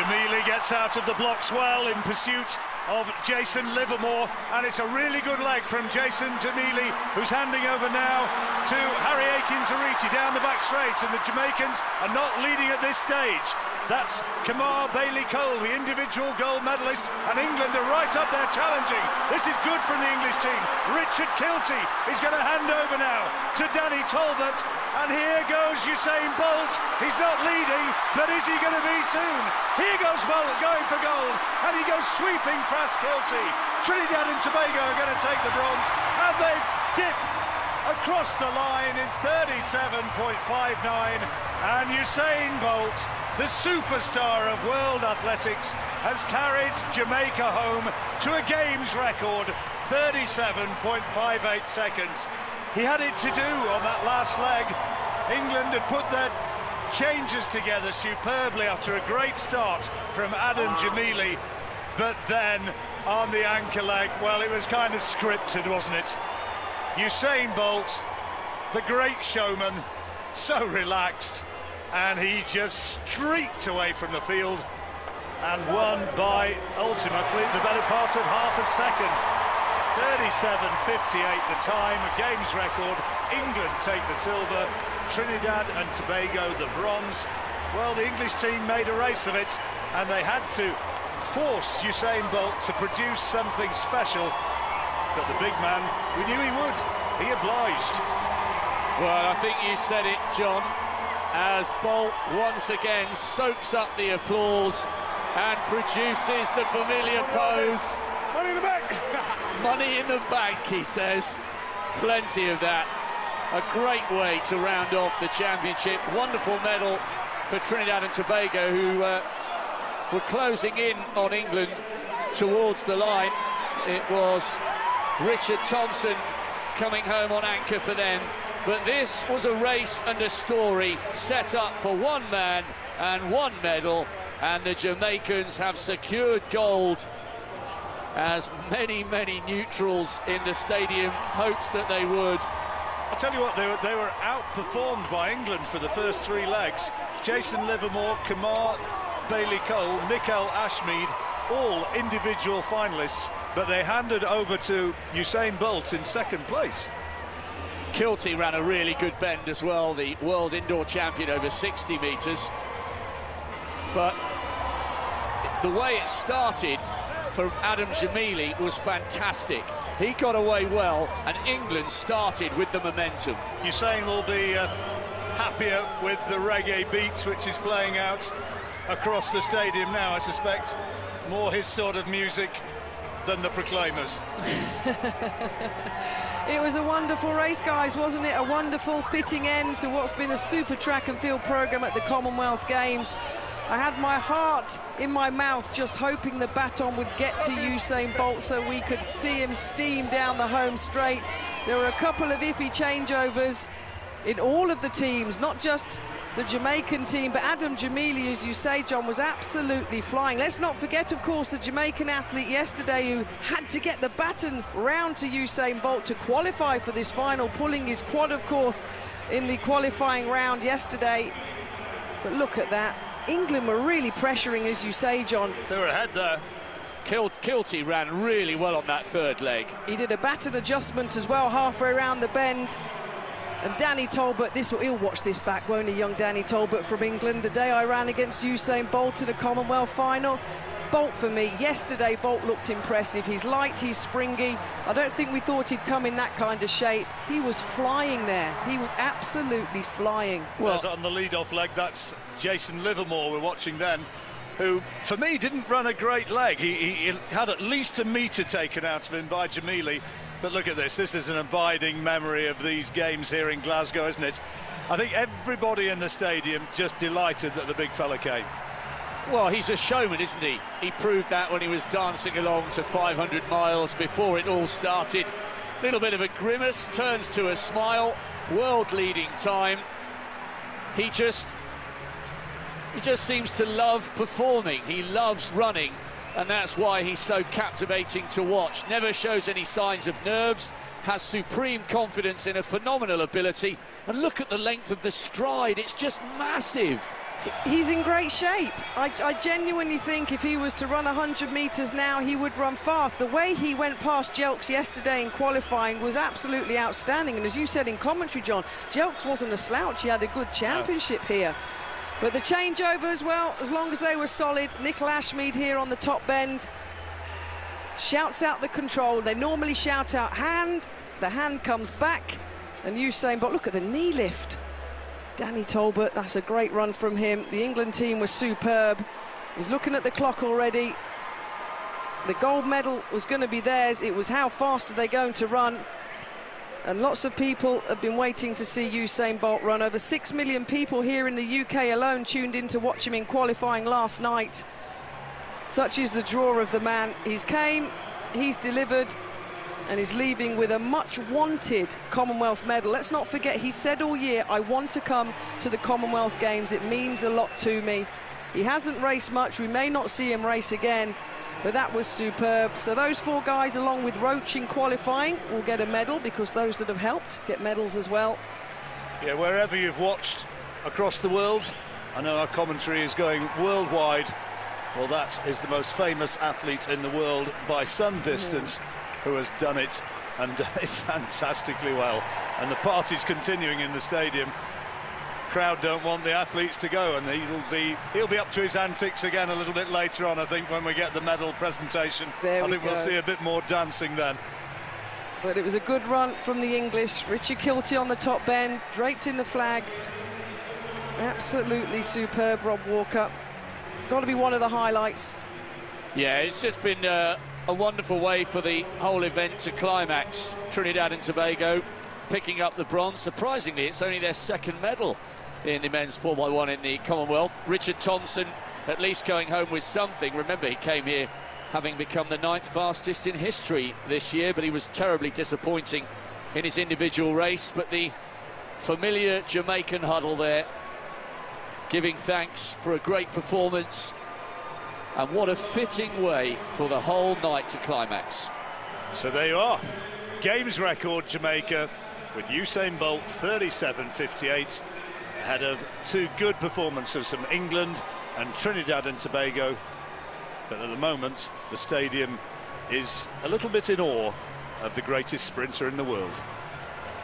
Jamili gets out of the blocks well in pursuit of Jason Livermore, and it's a really good leg from Jason Jamili, who's handing over now to Harry Akins-Ariti down the back straight, and the Jamaicans are not leading at this stage. That's Kamar Bailey-Cole, the individual gold medalist, and England are right up there challenging. This is good from the English team. Richard Kilty is going to hand over now to Danny Talbot, and here goes Usain Bolt. He's not leading, but is he going to be soon? Here goes Bolt going for gold, and he goes sweeping past Kilty. Trinidad and Tobago are going to take the bronze, and they dip across the line in 37.59, and Usain Bolt, the superstar of world athletics, has carried Jamaica home to a games record 37.58 seconds. He had it to do on that last leg. England had put their changes together superbly after a great start from Adam Jamili, but then on the anchor leg, well, it was kind of scripted, wasn't it? Usain Bolt, the great showman, so relaxed, and he just streaked away from the field and won by, ultimately, the better part of half a second. 37.58 the time, a games record. England take the silver, Trinidad and Tobago the bronze. Well, the English team made a race of it, and they had to force Usain Bolt to produce something special. But the big man, we knew he would. He obliged. Well, I think you said it, John, as Bolt once again soaks up the applause and produces the familiar pose. Money in the bank! Money in the bank, he says. Plenty of that. A great way to round off the championship. Wonderful medal for Trinidad and Tobago, who were closing in on England towards the line. It was Richard Thompson coming home on anchor for them. But this was a race and a story set up for one man and one medal, and the Jamaicans have secured gold, as many neutrals in the stadium hoped that they would. I'll tell you what, they were outperformed by England for the first three legs. Jason Livermore, Kamar Bailey-Cole, Nickel Ashmead, all individual finalists, but they handed over to Usain Bolt in second place. Kilty ran a really good bend as well, the world indoor champion over 60 metres. But the way it started for Adam Jamili was fantastic. He got away well, and England started with the momentum. Usain will be happier with the reggae beats which is playing out across the stadium now, I suspect. More his sort of music than the Proclaimers. It was a wonderful race, guys, wasn't it? A wonderful fitting end to what's been a super track and field programme at the Commonwealth Games. I had my heart in my mouth just hoping the baton would get to Usain Bolt so we could see him steam down the home straight. There were a couple of iffy changeovers in all of the teams, not just the Jamaican team, but Adam Jamili, as you say, John, was absolutely flying. Let's not forget, of course, the Jamaican athlete yesterday who had to get the baton round to Usain Bolt to qualify for this final, pulling his quad, of course, in the qualifying round yesterday. But look at that. England were really pressuring, as you say, John. They were ahead there. Kilty ran really well on that third leg. He did a baton adjustment as well, halfway around the bend. And Danny Talbot, he'll watch this back, won't he, young Danny Talbot from England? The day I ran against Usain Bolt in the Commonwealth final. Bolt for me. Yesterday, Bolt looked impressive. He's light, he's springy. I don't think we thought he'd come in that kind of shape. He was flying there. He was absolutely flying. Well, on the lead-off leg, that's Jason Livermore we're watching then, who, for me, didn't run a great leg. He had at least a metre taken out of him by Jamili. But look at this. This is an abiding memory of these games here in Glasgow, isn't it? I think everybody in the stadium just delighted that the big fella came. Well, he's a showman, isn't he? He proved that when he was dancing along to 500 miles before it all started. Little bit of a grimace, turns to a smile. World-leading time. He just seems to love performing. He loves running, and that's why he's so captivating to watch. Never shows any signs of nerves, has supreme confidence in a phenomenal ability, and look at the length of the stride. It's just massive. He's in great shape. I genuinely think if he was to run 100 metres now, he would run fast. The way he went past Jelks yesterday in qualifying was absolutely outstanding. And as you said in commentary, John, Jelks wasn't a slouch. He had a good championship here. But the changeover as well, as long as they were solid, Nickel Ashmead here on the top bend shouts out the control. They normally shout out hand. The hand comes back. And Usain Bolt, look at the knee lift. Danny Talbot, that's a great run from him. The England team was superb. He's looking at the clock already. The gold medal was going to be theirs. It was how fast are they going to run? And lots of people have been waiting to see Usain Bolt run. Over 6 million people here in the UK alone tuned in to watch him in qualifying last night. Such is the draw of the man. He's came, he's delivered, and is leaving with a much-wanted Commonwealth medal. Let's not forget, he said all year, I want to come to the Commonwealth Games. It means a lot to me. He hasn't raced much. We may not see him race again, but that was superb. So those 4 guys, along with Roach in qualifying, will get a medal, because those that have helped get medals as well. Yeah, wherever you've watched across the world, I know our commentary is going worldwide. Well, that is the most famous athlete in the world by some distance, who has done it, and done it fantastically well. And the party's continuing in the stadium. Crowd don't want the athletes to go, and he'll be up to his antics again a little bit later on, I think, when we get the medal presentation. I think we'll see a bit more dancing then. But it was a good run from the English. Richard Kilty on the top bend, draped in the flag. Absolutely superb, Rob Walker. Got to be one of the highlights. Yeah, it's just been a wonderful way for the whole event to climax. Trinidad and Tobago picking up the bronze. Surprisingly, it's only their 2nd medal in the men's 4x1 in the Commonwealth. Richard Thompson at least going home with something. Remember, he came here having become the 9th fastest in history this year, but he was terribly disappointing in his individual race. But the familiar Jamaican huddle there, giving thanks for a great performance. And what a fitting way for the whole night to climax. So there you are. Games record, Jamaica, with Usain Bolt 37.58, ahead of 2 good performances from England and Trinidad and Tobago. But at the moment, the stadium is a little bit in awe of the greatest sprinter in the world.